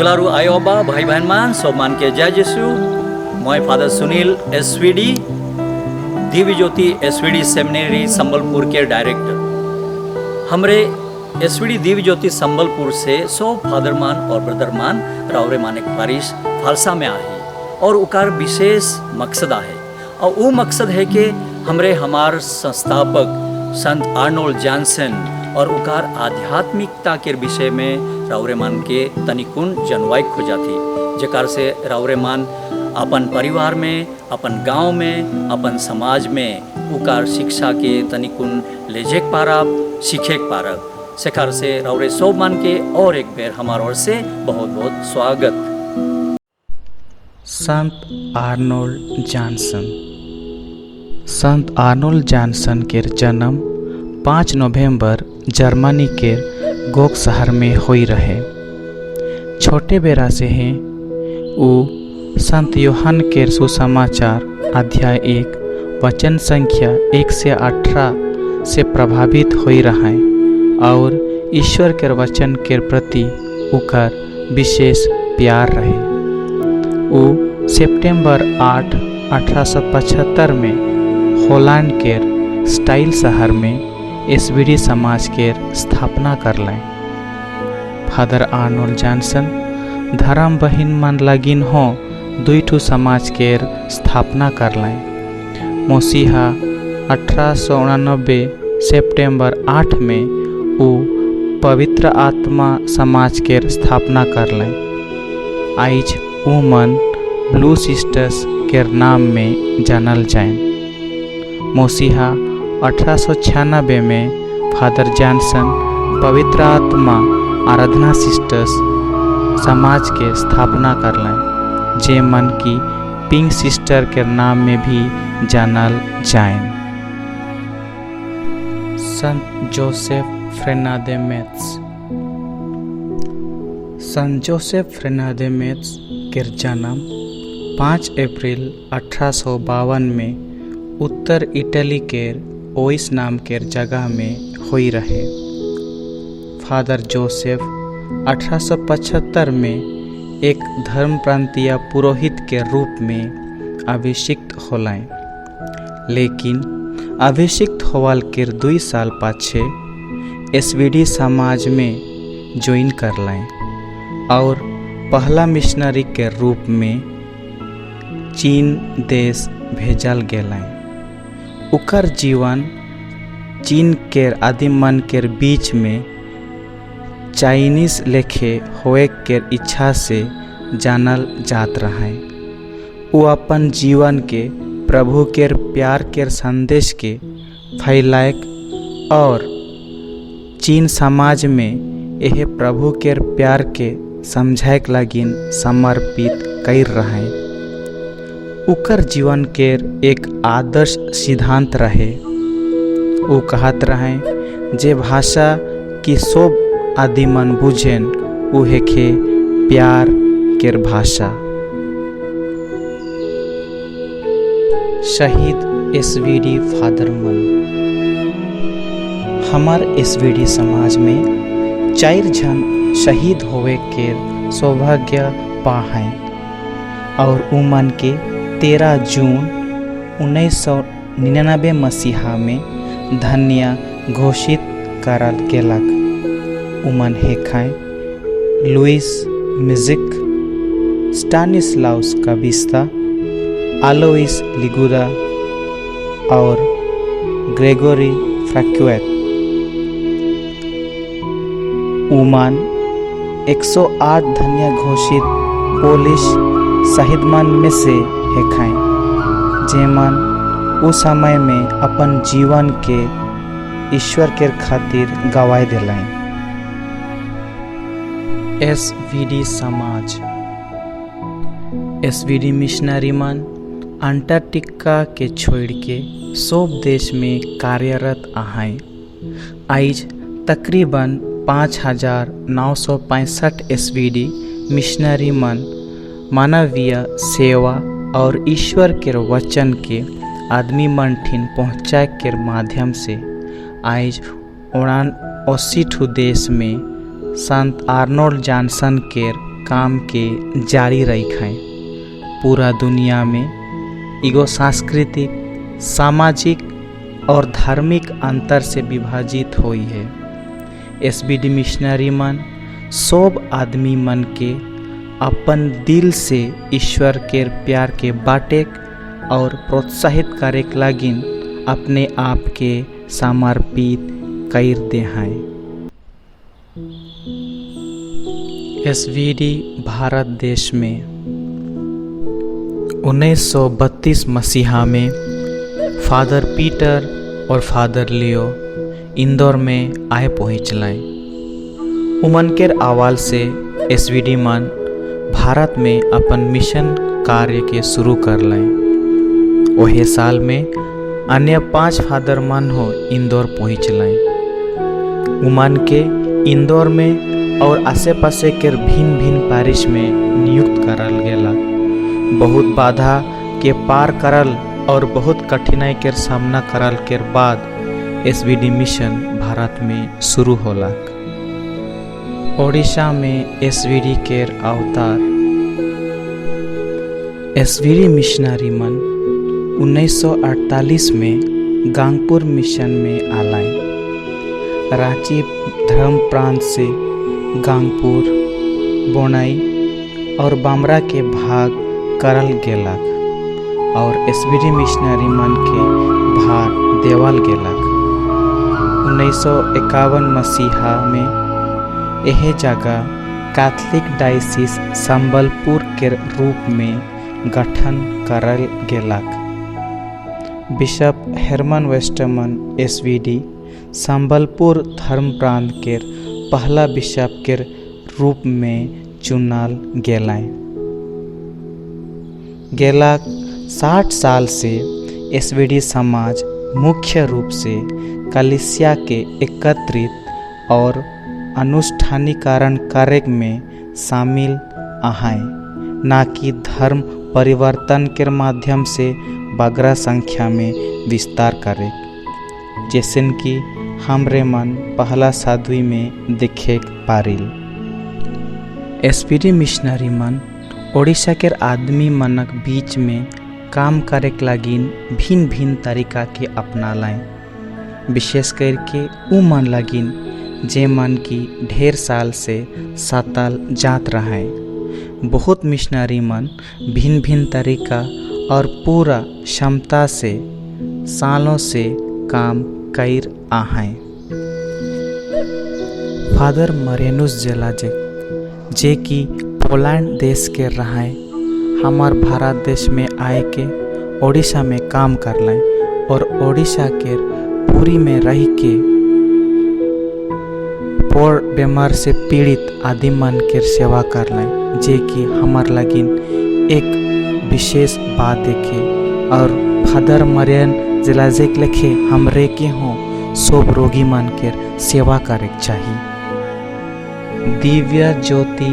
दुलारू Iowa भाई बहन मान सब मान के जय यीशु। मैं फादर सुनील एसवीडी दिव्य ज्योति एसवीडी सेमिनरी संबलपुर के डायरेक्टर। हमरे एसवीडी दिव्य ज्योति संबलपुर से सब फादर मान और ब्रदर मान रावरे माने पारिश फालसा में आहे और उकार विशेष मकसद आहे और वो मकसद है कि हमरे हमार संस्थापक संत आर्नोल्ड जॉनसन और उकार आध्यात्मिकता के विषय में रावरेमान के तनिकुन जनवाई खोजाती, जेकार से रावरेमान अपन परिवार में, अपन गांव में, अपन समाज में उकार शिक्षा के तनिकुन लेजेक पारब, सीखेक पारब। सेकार से रावरे सब मान के और एक बेर हमार ओर से बहुत बहुत स्वागत। संत आर्नोल्ड जॉनसन। संत आर्नोल्ड जॉनसन के जन्म 5 नवंबर जर्मनी के गोक शहर में हुई रहे। छोटे बेरा से हैं वो संत यूहन्ना के सुसमाचार अध्याय 1 वचन संख्या 1 से 18 से प्रभावित हुई रहे और ईश्वर के वचन के प्रति उकर विशेष प्यार रहे। वो सितंबर 8, 1875 में होलैंड के स्टाइल शहर में एसवीडी समाज के स्थापना करलें। फादर आर्नोल्ड जॉनसन धर्म बहिन मन लगिन हो 2 समाज के स्थापना करलें। मसीहा 1889 सितंबर 8 में वो पवित्र आत्मा समाज के स्थापना करलें। आइज वो मन ब्लू सिस्टर्स के नाम में जानल जाए। मसीहा 1896 में फादर जॉनसन पवित्र आत्मा आराधना सिस्टर्स समाज के स्थापना करलें, जे मन की पिंक सिस्टर के नाम में भी जानल जाए। संत जोसेफ फ्रेनादेमेत्स। संत जोसेफ फ्रेनादेमेत्स के जन्म 5 अप्रैल 1852 में उत्तर इटली के ओइस नाम के जगह में हुई रहे। फादर जोसेफ 1875 में एक धर्म प्रांतीय पुरोहित के रूप में अभिषिक्त होलाएं, लेकिन अभिषिक्त होवाल के 2 साल पाछे एसवीडी समाज में ज्वाइन कर लाएं और पहला मिशनरी के रूप में चीन देश भेजल गेलाएं। उकर जीवन चीन के आदिम मन के बीच में चाइनीज लेखे होए के इच्छा से जानल जात रहे। वो अपन जीवन के प्रभु के प्यार के संदेश के फैलाएक और चीन समाज में यह प्रभु के प्यार के समझाएक लगिन समर्पित कर रहे। उकर जीवन के एक आदर्श सिद्धांत रहे। वो कहत रहे जे भाषा की सब आदिमन बुझेन उहे के प्यार के भाषा। शहीद एसवीडी फादर मन। हमार एसवीडी समाज में 4 जन शहीद होवे के सौभाग्य पाए और उमन के 13 जून 1999 मसीहा में धन्य घोषित करल गेलक। उमन हेखाएं लुइस मिजिक, स्टानिस्लाउस काबिस्ता, आलोइस लिगुरा और ग्रेगोरी फ्रैक्वेट। उमन 108 धन्य घोषित पोलिश शहीदमन में से हेखाएं, जेमन उस समय में अपन जीवन के ईश्वर के खातिर गवाए दिलाएं। एसवीडी समाज। एसवीडी मिशनरी मन अंटार्कटिका के छोड़ के सब देश में कार्यरत आहाएं। आइज तकरीबन 5965 एसवीडी मिशनरी मन मानवीय सेवा और ईश्वर के वचन के आदमी मन ठिन पहुँचाए के माध्यम से आइज 79 देश में संत आर्नोल्ड जॉनसन के काम के जारी रखें। पूरा दुनिया में एगो सांस्कृतिक, सामाजिक और धार्मिक अंतर से विभाजित हुई है। एसबीडी मिशनरी मन सब आदमी मन के अपन दिल से ईश्वर के प्यार के बाटे और प्रोत्साहित करे लागिन अपने आप के समर्पित कर दे हैं। एसबीडी भारत देश में 1932 मसीहा में फादर पीटर और फादर लियो इंदौर में आए पहुँचलें। उमन के आवाल से एसबीडी मन भारत में अपन मिशन कार्य के शुरू कर लें। वही साल में अन्य 5 फादर मन हो इंदौर पहुँचलें। उमन के इंदौर में और आसे पासे के भिन्न भिन्न पारिश में नियुक्त करल गेला। बहुत बाधा के पार करल और बहुत कठिनाई के सामना करल के बाद एसबीडी मिशन भारत में शुरू होलक। ओडिशा में एसबीडी के अवतार एसबीडी मिशनरी मन 1948 में गांगपुर मिशन में आलाएं। रांची धर्म प्रांत से गांगपुर, बोनाई और बामरा के भाग करल गेलक और एसबीडी मिशनरी मन के भार देवल गेलक। 1951 मसीहा में यह जगह कैथोलिक डायसिस संबलपुर के रूप में गठन करल गेलक। बिशप हरमन वेस्टमन एसबीडी संबलपुर धर्म प्रांत के पहला बिशप के रूप में चुनाल गेला 60 साल से एसबीडी समाज मुख्य रूप से कलीसिया के एकत्रित और अनुष्ठानीकरण कार्य में शामिल हैं, न कि धर्म परिवर्तन के माध्यम से बगरा संख्या में विस्तार करे, जैसे कि हमरे मन पहला साधुई में देखे पारिल। एसबीडी मिशनरी मन ओडिशा के आदमी मनक बीच में काम करे लागिन भिन्न भिन्न तरीका के अपना लाएं। विशेष करके उ मन लागिन जे मन की ढेर साल से सातल जात रहे। बहुत मिशनरी मन भिन्न भिन्न तरीका और पूरा क्षमता से सालों से काम कर आए। फादर मरेनुस जेलाजेक जे कि पोलैंड देश के रहे हमार भारत देश में आए के ओडिशा में काम कर लें और ओडिशा के पूरी में रह के पोर बीमार से पीड़ित आदि मन के सेवा कर लें, जे कि हमार लगिन एक विशेष बात देखे। और फादर मरियन जिलाजेक लिखे हमरे के हों सब रोगी मन के सेवा करे चाहिए। दिव्य ज्योति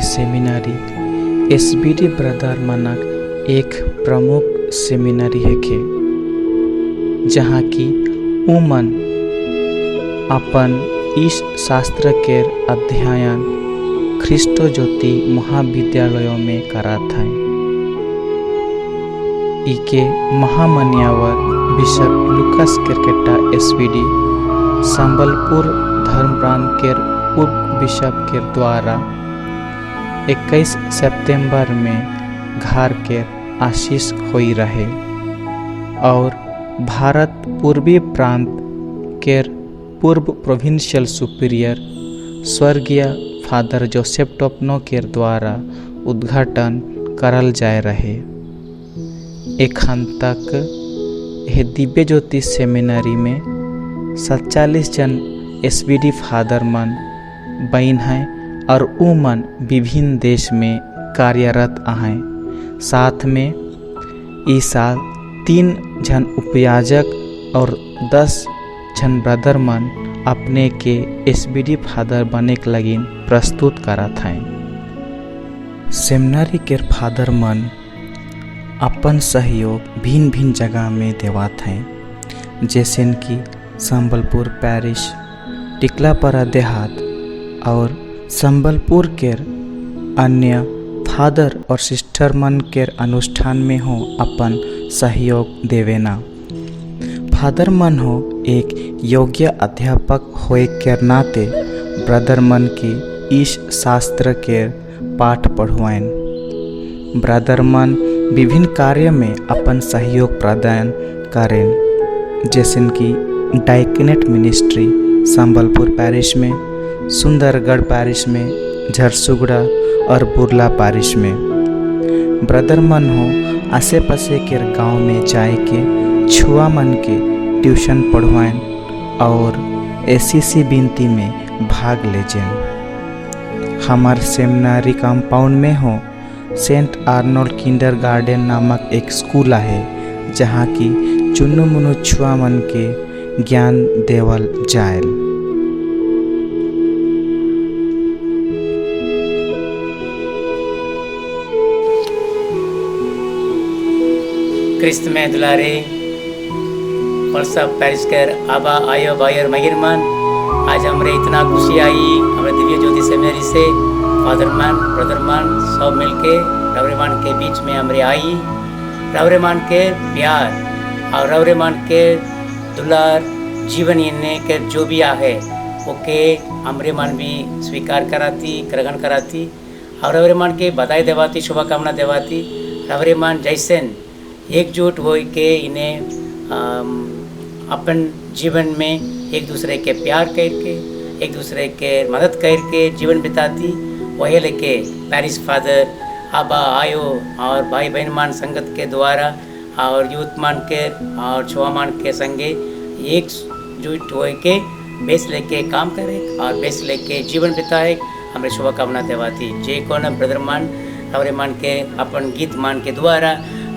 सेमिनारी एसबीडी ब्रदर मनक एक प्रमुख सेमिनारी है के जहाँ की उमन अपन इस शास्त्र के अध्ययन ख्रिस्तो ज्योति महाविद्यालयों में करात हैं। इके महामनियावर bishop Lucas Kerketta SBD Sambalpur धर्म प्रांत के उप बिशप के द्वारा 21 सितंबर में घर के आशीष हुई रहे और भारत पूर्वी प्रांत के पूर्व प्रोविंशियल सुपीरियर स्वर्गीय फादर जोसेफ टोपनो के द्वारा उद्घाटन करल जाए रहे। एखन तक यह दिव्य ज्योति सेमिनारी में 47 जन एसबीडी फादर मन बहन हैं और उ मन विभिन्न देश में कार्यरत हैं। साथ में इस साल 3 जन उपयाजक और 10 जन ब्रदर मन अपने के एसबीडी फादर बने के लगिन प्रस्तुत करत हैं। सेमिनारी के फादर मन अपन सहयोग भिन्न भिन्न जगह में देवात हैं, जैसे कि संबलपुर पैरिश, टिकलापारा देहात और संबलपुर के अन्य फादर और सिस्टर मन के अनुष्ठान में हो अपन सहयोग देवेना। फादर मन हो एक योग्य अध्यापक होए के नाते ब्रदर मन की ईश शास्त्र के पाठ पढ़वाएं। ब्रदर मन विभिन्न कार्य में अपन सहयोग प्रदान करें, जैसे कि डाइकनेट मिनिस्ट्री संबलपुर पैरिश में, सुंदरगढ़ पैरिश में, झरसुगड़ा और बुरला पैरिश में। ब्रदर मन हो आसे पासे के गांव में जाए के छुआ मन के ट्यूशन पढ़वाएं और एसीसी बिनती में भाग ले जाएं। हमार सेमिनारी कंपाउंड में हो सेंट आर्नोल्ड किंडरगार्टन नामक एक स्कूल है, जहाँ की चुन्नू मुन्नू छुआ मन के ज्ञान देवल जाए। क्रिस्त में दुलारे और सब पैरिश कर आबा आयो भाई और महिरमान, आज हमरे इतना खुशी आई हमारे दिव्य ज्योति सेमिनरी से फादर मान ब्रदर मान सब मिलके रवरेमान के बीच में हमरे आई। रवरेमान के प्यार और रवरेमान के दुलार जीवन इन्हें के जो भी आहे ओके हमरे मान भी स्वीकार कराती, ग्रहण कराती और रवरेमान के बधाई देवाती, शुभकामना देवाती। रवरेमान जैसन एकजुट हो के इन्हें अपन जीवन में एक दूसरे के प्यार करके, एक दूसरे के मदद करके जीवन बिताती। वही लेके पैरिश फादर आबा आयो और भाई बहन मान संगत के द्वारा और यूथ मान के और छुआ मान के संगे एकजुट हो के बेस लेके काम करे और बेस लेके जीवन बिताए, हमें शुभकामना देवाती। जे कौन ब्रदर मान हमारे मान के अपन गीत मान के द्वारा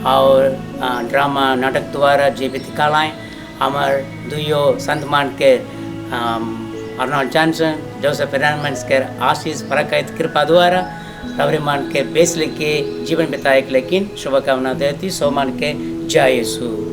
और ड्रामा नाटक द्वारा जे भी दिखालाएँ, हमार दुयो संत मान के आर्नोल्ड जॉनसन, जोसेफ फेर्नांडेज के आशीष बरकत कृपा द्वारा रवरे मान के बेस लेके जीवन बिताए, लेकिन शुभकामना देती। सो मान के जय यीशु।